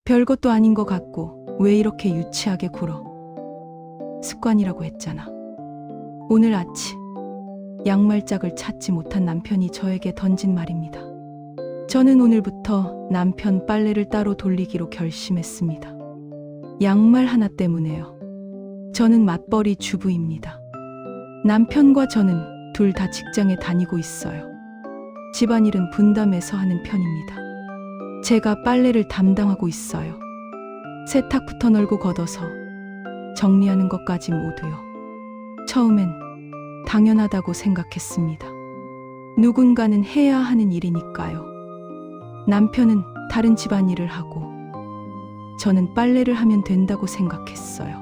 별것도 아닌 것 같고 왜 이렇게 유치하게 굴어? 습관이라고 했잖아. 오늘 아침 양말짝을 찾지 못한 남편이 저에게 던진 말입니다. 저는 오늘부터 남편 빨래를 따로 돌리기로 결심했습니다. 양말 하나 때문에요. 저는 맞벌이 주부입니다. 남편과 저는 둘 다 직장에 다니고 있어요. 집안일은 분담해서 하는 편입니다. 제가 빨래를 담당하고 있어요. 세탁부터 널고 걷어서 정리하는 것까지 모두요. 처음엔 당연하다고 생각했습니다. 누군가는 해야 하는 일이니까요. 남편은 다른 집안일을 하고 저는 빨래를 하면 된다고 생각했어요.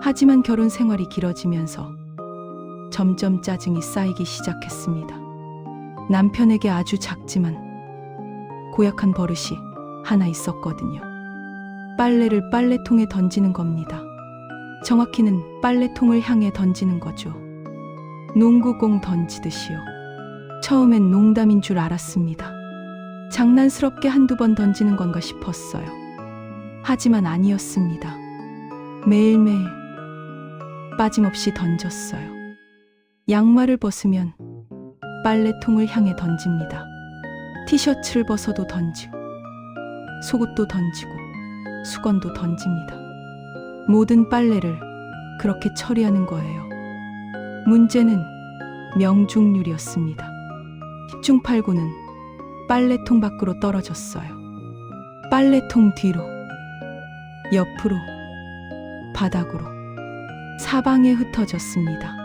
하지만 결혼 생활이 길어지면서 점점 짜증이 쌓이기 시작했습니다. 남편에게 아주 작지만 고약한 버릇이 하나 있었거든요. 빨래를 빨래통에 던지는 겁니다. 정확히는 빨래통을 향해 던지는 거죠. 농구공 던지듯이요. 처음엔 농담인 줄 알았습니다. 장난스럽게 한두 번 던지는 건가 싶었어요. 하지만 아니었습니다. 매일매일 빠짐없이 던졌어요. 양말을 벗으면 빨래통을 향해 던집니다. 티셔츠를 벗어도 던지고 속옷도 던지고 수건도 던집니다. 모든 빨래를 그렇게 처리하는 거예요. 문제는 명중률이었습니다. 10중 8구는 빨래통 밖으로 떨어졌어요. 빨래통 뒤로, 옆으로, 바닥으로, 사방에 흩어졌습니다.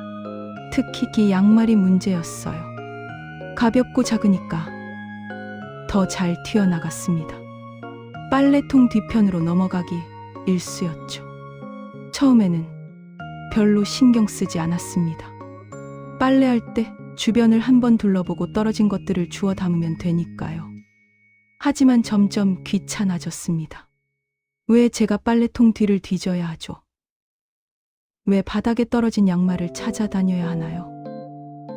특히 이 양말이 문제였어요. 가볍고 작으니까 더 잘 튀어나갔습니다. 빨래통 뒤편으로 넘어가기 일쑤였죠. 처음에는 별로 신경 쓰지 않았습니다. 빨래할 때 주변을 한번 둘러보고 떨어진 것들을 주워 담으면 되니까요. 하지만 점점 귀찮아졌습니다. 왜 제가 빨래통 뒤를 뒤져야 하죠? 왜 바닥에 떨어진 양말을 찾아다녀야 하나요?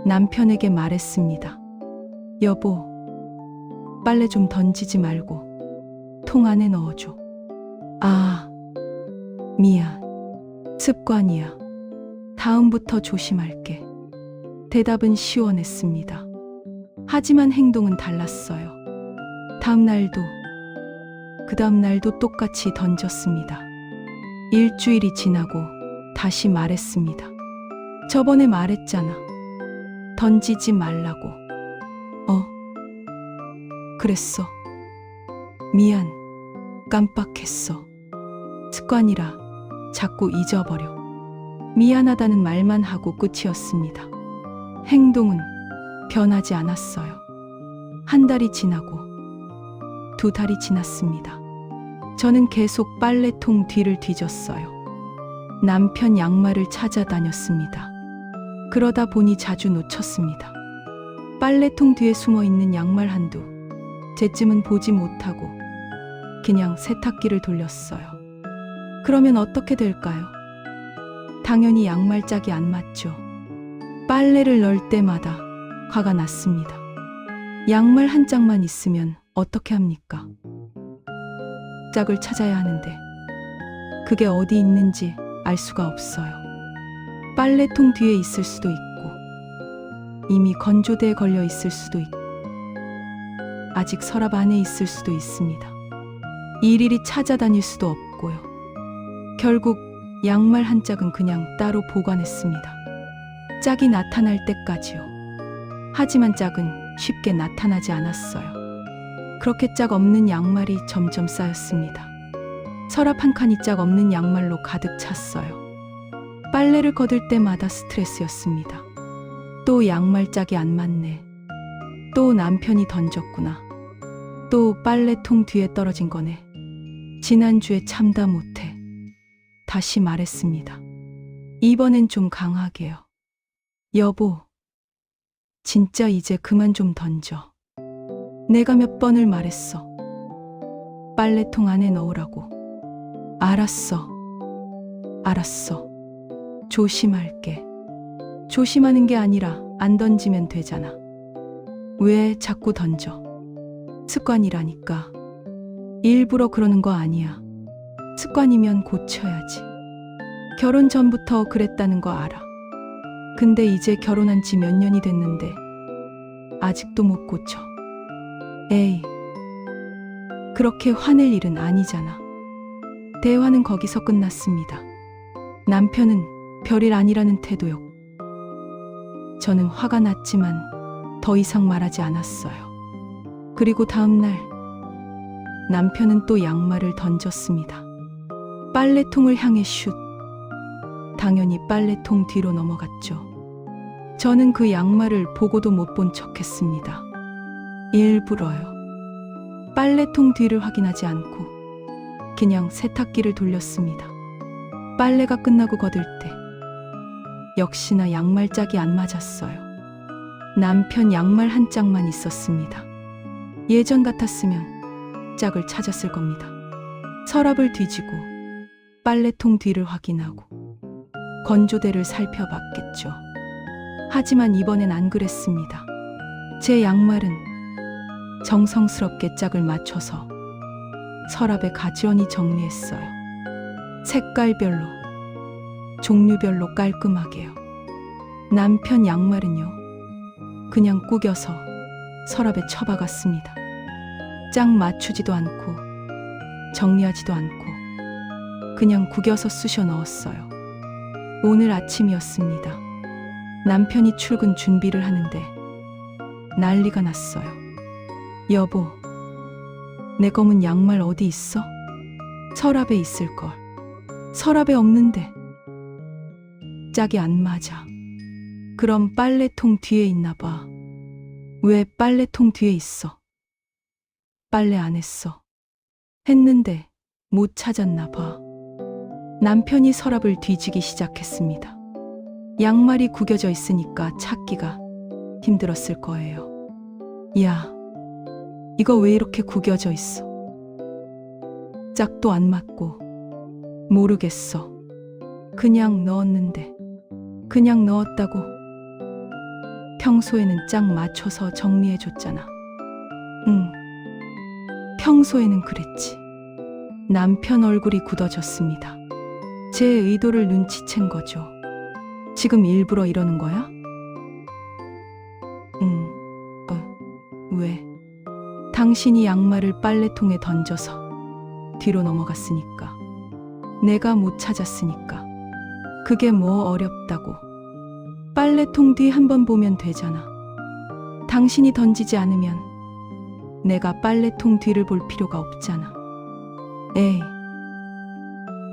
남편에게 말했습니다. 여보, 빨래 좀 던지지 말고 통 안에 넣어줘. 아, 미안. 습관이야. 다음부터 조심할게. 대답은 시원했습니다. 하지만 행동은 달랐어요. 다음 날도, 그 다음 날도 똑같이 던졌습니다. 일주일이 지나고 다시 말했습니다. 저번에 말했잖아. 던지지 말라고. 그랬어. 미안. 깜빡했어. 습관이라 자꾸 잊어버려. 미안하다는 말만 하고 끝이었습니다. 행동은 변하지 않았어요. 한 달이 지나고 두 달이 지났습니다. 저는 계속 빨래통 뒤를 뒤졌어요. 남편 양말을 찾아다녔습니다. 그러다 보니 자주 놓쳤습니다. 빨래통 뒤에 숨어 있는 양말 한두 제쯤은 보지 못하고 그냥 세탁기를 돌렸어요. 그러면 어떻게 될까요? 당연히 양말짝이 안 맞죠. 빨래를 넣을 때마다 화가 났습니다. 양말 한 짝만 있으면 어떻게 합니까? 짝을 찾아야 하는데 그게 어디 있는지 알 수가 없어요. 빨래통 뒤에 있을 수도 있고 이미 건조대에 걸려 있을 수도 있고 아직 서랍 안에 있을 수도 있습니다. 일일이 찾아다닐 수도 없고요. 결국 양말 한 짝은 그냥 따로 보관했습니다. 짝이 나타날 때까지요. 하지만 짝은 쉽게 나타나지 않았어요. 그렇게 짝 없는 양말이 점점 쌓였습니다. 서랍 한 칸이 짝 없는 양말로 가득 찼어요. 빨래를 걷을 때마다 스트레스였습니다. 또 양말 짝이 안 맞네. 또 남편이 던졌구나. 또 빨래통 뒤에 떨어진 거네. 지난주에 참다 못해 다시 말했습니다. 이번엔 좀 강하게요. 여보, 진짜 이제 그만 좀 던져. 내가 몇 번을 말했어. 빨래통 안에 넣으라고. 알았어. 조심할게. 조심하는 게 아니라 안 던지면 되잖아. 왜 자꾸 던져? 습관이라니까. 일부러 그러는 거 아니야. 습관이면 고쳐야지. 결혼 전부터 그랬다는 거 알아. 근데 이제 결혼한 지 몇 년이 됐는데 아직도 못 고쳐. 에이, 그렇게 화낼 일은 아니잖아. 대화는 거기서 끝났습니다. 남편은 별일 아니라는 태도였고 저는 화가 났지만 더 이상 말하지 않았어요. 그리고 다음 날 남편은 또 양말을 던졌습니다. 빨래통을 향해 슛. 당연히 빨래통 뒤로 넘어갔죠. 저는 그 양말을 보고도 못 본 척했습니다. 일부러요. 빨래통 뒤를 확인하지 않고 그냥 세탁기를 돌렸습니다. 빨래가 끝나고 거들 때 역시나 양말짝이 안 맞았어요. 남편 양말 한 짝만 있었습니다. 예전 같았으면 짝을 찾았을 겁니다. 서랍을 뒤지고 빨래통 뒤를 확인하고 건조대를 살펴봤겠죠. 하지만 이번엔 안 그랬습니다. 제 양말은 정성스럽게 짝을 맞춰서 서랍에 가지런히 정리했어요. 색깔별로, 종류별로 깔끔하게요. 남편 양말은요, 그냥 구겨서 서랍에 처박았습니다. 짝 맞추지도 않고 정리하지도 않고 그냥 구겨서 쑤셔 넣었어요. 오늘 아침이었습니다. 남편이 출근 준비를 하는데 난리가 났어요. 여보, 내 검은 양말 어디 있어? 서랍에 있을걸. 서랍에 없는데. 짝이 안 맞아. 그럼 빨래통 뒤에 있나 봐. 왜 빨래통 뒤에 있어? 빨래 안 했어. 했는데 못 찾았나 봐. 남편이 서랍을 뒤지기 시작했습니다. 양말이 구겨져 있으니까 찾기가 힘들었을 거예요. 야, 이거 왜 이렇게 구겨져 있어? 짝도 안 맞고. 모르겠어. 그냥 넣었는데. 그냥 넣었다고. 평소에는 짝 맞춰서 정리해줬잖아. 응, 평소에는 그랬지. 남편 얼굴이 굳어졌습니다. 제 의도를 눈치챈 거죠. 지금 일부러 이러는 거야? 왜? 당신이 양말을 빨래통에 던져서 뒤로 넘어갔으니까. 내가 못 찾았으니까. 그게 뭐 어렵다고. 빨래통 뒤 한번 보면 되잖아. 당신이 던지지 않으면 내가 빨래통 뒤를 볼 필요가 없잖아. 에이,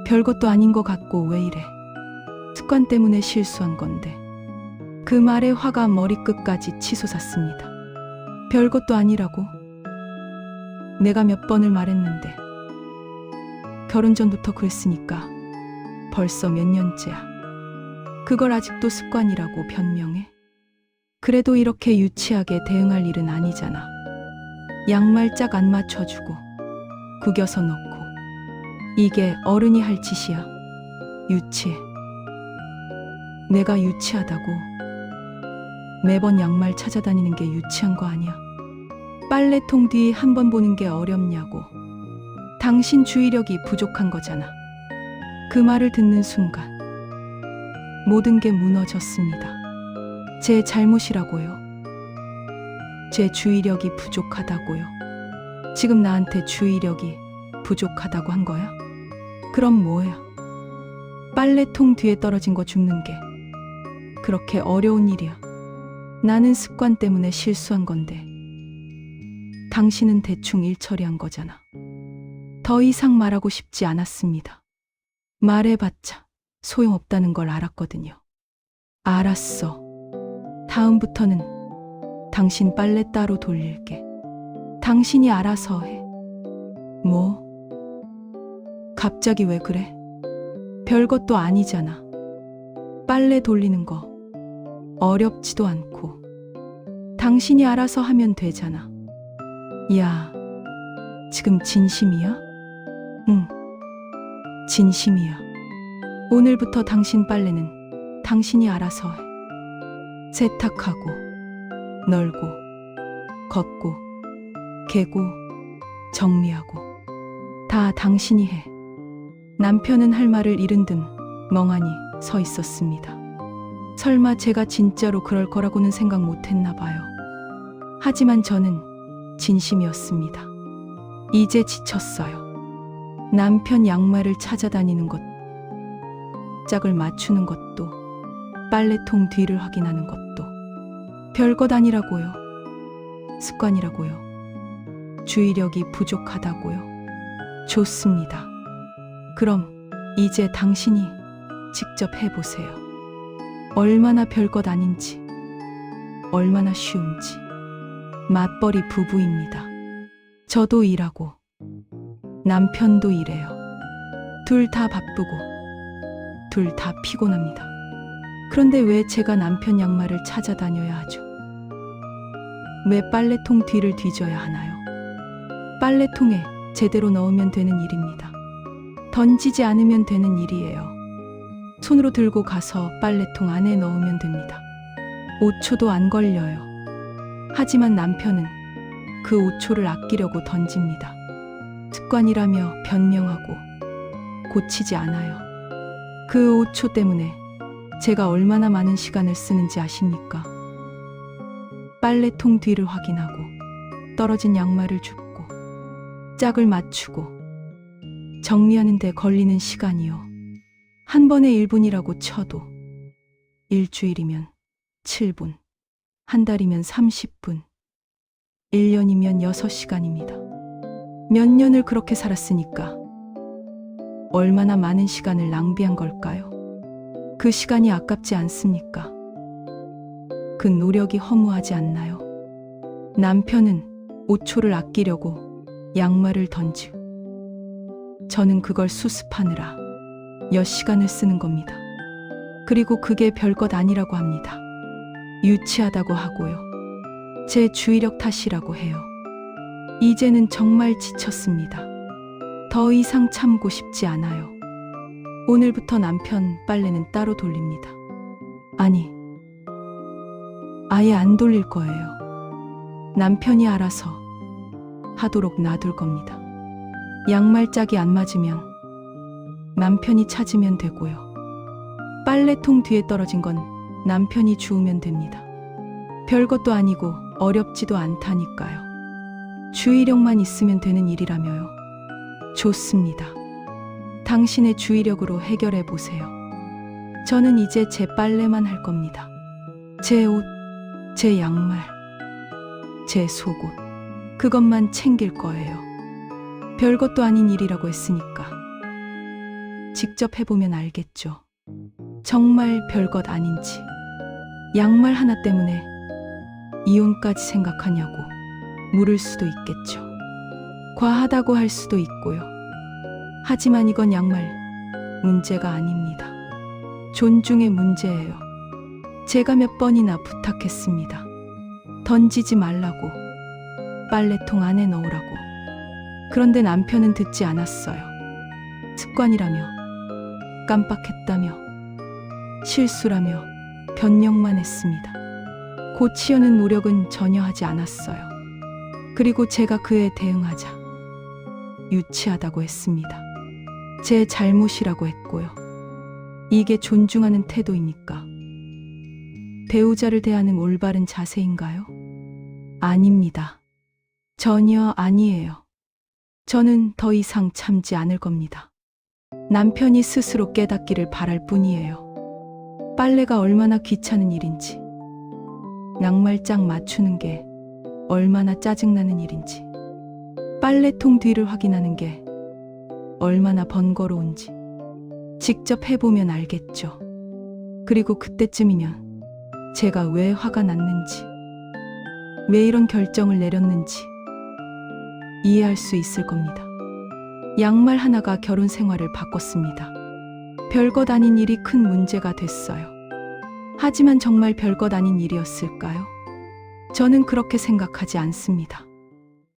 별것도 아닌 것 같고 왜 이래. 습관 때문에 실수한 건데. 그 말에 화가 머리끝까지 치솟았습니다. 별것도 아니라고? 내가 몇 번을 말했는데. 결혼 전부터 그랬으니까 벌써 몇 년째야. 그걸 아직도 습관이라고 변명해? 그래도 이렇게 유치하게 대응할 일은 아니잖아. 양말 짝 안 맞춰주고 구겨서 넣고. 이게 어른이 할 짓이야. 유치해. 내가 유치하다고. 매번 양말 찾아다니는 게 유치한 거 아니야. 빨래통 뒤 한 번 보는 게 어렵냐고. 당신 주의력이 부족한 거잖아. 그 말을 듣는 순간 모든 게 무너졌습니다. 제 잘못이라고요. 제 주의력이 부족하다고요. 지금 나한테 주의력이 부족하다고 한 거야? 그럼 뭐야? 빨래통 뒤에 떨어진 거 줍는 게 그렇게 어려운 일이야. 나는 습관 때문에 실수한 건데 당신은 대충 일 처리한 거잖아. 더 이상 말하고 싶지 않았습니다. 말해봤자 소용없다는 걸 알았거든요. 알았어. 다음부터는 당신 빨래 따로 돌릴게. 당신이 알아서 해. 뭐? 갑자기 왜 그래? 별것도 아니잖아. 빨래 돌리는 거 어렵지도 않고 당신이 알아서 하면 되잖아. 야, 지금 진심이야? 응, 진심이야. 오늘부터 당신 빨래는 당신이 알아서 해. 세탁하고, 널고, 걷고, 개고, 정리하고. 다 당신이 해. 남편은 할 말을 잃은 듯 멍하니 서 있었습니다. 설마 제가 진짜로 그럴 거라고는 생각 못 했나 봐요. 하지만 저는 진심이었습니다. 이제 지쳤어요. 남편 양말을 찾아다니는 것, 짝을 맞추는 것도, 빨래통 뒤를 확인하는 것도 별것 아니라고요. 습관이라고요. 주의력이 부족하다고요. 좋습니다. 그럼 이제 당신이 직접 해보세요. 얼마나 별것 아닌지, 얼마나 쉬운지. 맞벌이 부부입니다. 저도 일하고 남편도 일해요. 둘 다 바쁘고 둘 다 피곤합니다. 그런데 왜 제가 남편 양말을 찾아다녀야 하죠? 왜 빨래통 뒤를 뒤져야 하나요? 빨래통에 제대로 넣으면 되는 일입니다. 던지지 않으면 되는 일이에요. 손으로 들고 가서 빨래통 안에 넣으면 됩니다. 5초도 안 걸려요. 하지만 남편은 그 5초를 아끼려고 던집니다. 습관이라며 변명하고 고치지 않아요. 그 5초 때문에 제가 얼마나 많은 시간을 쓰는지 아십니까? 빨래통 뒤를 확인하고 떨어진 양말을 줍고 짝을 맞추고 정리하는 데 걸리는 시간이요. 한 번에 1분이라고 쳐도 일주일이면 7분, 한 달이면 30분, 1년이면 6시간입니다. 몇 년을 그렇게 살았으니까 얼마나 많은 시간을 낭비한 걸까요? 그 시간이 아깝지 않습니까? 그 노력이 허무하지 않나요? 남편은 5초를 아끼려고 양말을 던지고 저는 그걸 수습하느라 몇 시간을 쓰는 겁니다. 그리고 그게 별것 아니라고 합니다. 유치하다고 하고요. 제 주의력 탓이라고 해요. 이제는 정말 지쳤습니다. 더 이상 참고 싶지 않아요. 오늘부터 남편 빨래는 따로 돌립니다. 아니, 아예 안 돌릴 거예요. 남편이 알아서 하도록 놔둘 겁니다. 양말 짝이 안 맞으면 남편이 찾으면 되고요. 빨래통 뒤에 떨어진 건 남편이 주우면 됩니다. 별것도 아니고 어렵지도 않다니까요. 주의력만 있으면 되는 일이라며요. 좋습니다. 당신의 주의력으로 해결해 보세요. 저는 이제 제 빨래만 할 겁니다. 제 옷, 제 양말, 제 속옷, 그것만 챙길 거예요. 별것도 아닌 일이라고 했으니까. 직접 해보면 알겠죠. 정말 별것 아닌지. 양말 하나 때문에 이혼까지 생각하냐고 물을 수도 있겠죠. 과하다고 할 수도 있고요. 하지만 이건 양말 문제가 아닙니다. 존중의 문제예요. 제가 몇 번이나 부탁했습니다. 던지지 말라고, 빨래통 안에 넣으라고. 그런데 남편은 듣지 않았어요. 습관이라며, 깜빡했다며, 실수라며 변명만 했습니다. 고치려는 노력은 전혀 하지 않았어요. 그리고 제가 그에 대응하자 유치하다고 했습니다. 제 잘못이라고 했고요. 이게 존중하는 태도입니까? 배우자를 대하는 올바른 자세인가요? 아닙니다. 전혀 아니에요. 저는 더 이상 참지 않을 겁니다. 남편이 스스로 깨닫기를 바랄 뿐이에요. 빨래가 얼마나 귀찮은 일인지, 양말짝 맞추는 게 얼마나 짜증나는 일인지, 빨래통 뒤를 확인하는 게 얼마나 번거로운지 직접 해보면 알겠죠. 그리고 그때쯤이면 제가 왜 화가 났는지, 왜 이런 결정을 내렸는지 이해할 수 있을 겁니다. 양말 하나가 결혼 생활을 바꿨습니다. 별것 아닌 일이 큰 문제가 됐어요. 하지만 정말 별것 아닌 일이었을까요? 저는 그렇게 생각하지 않습니다.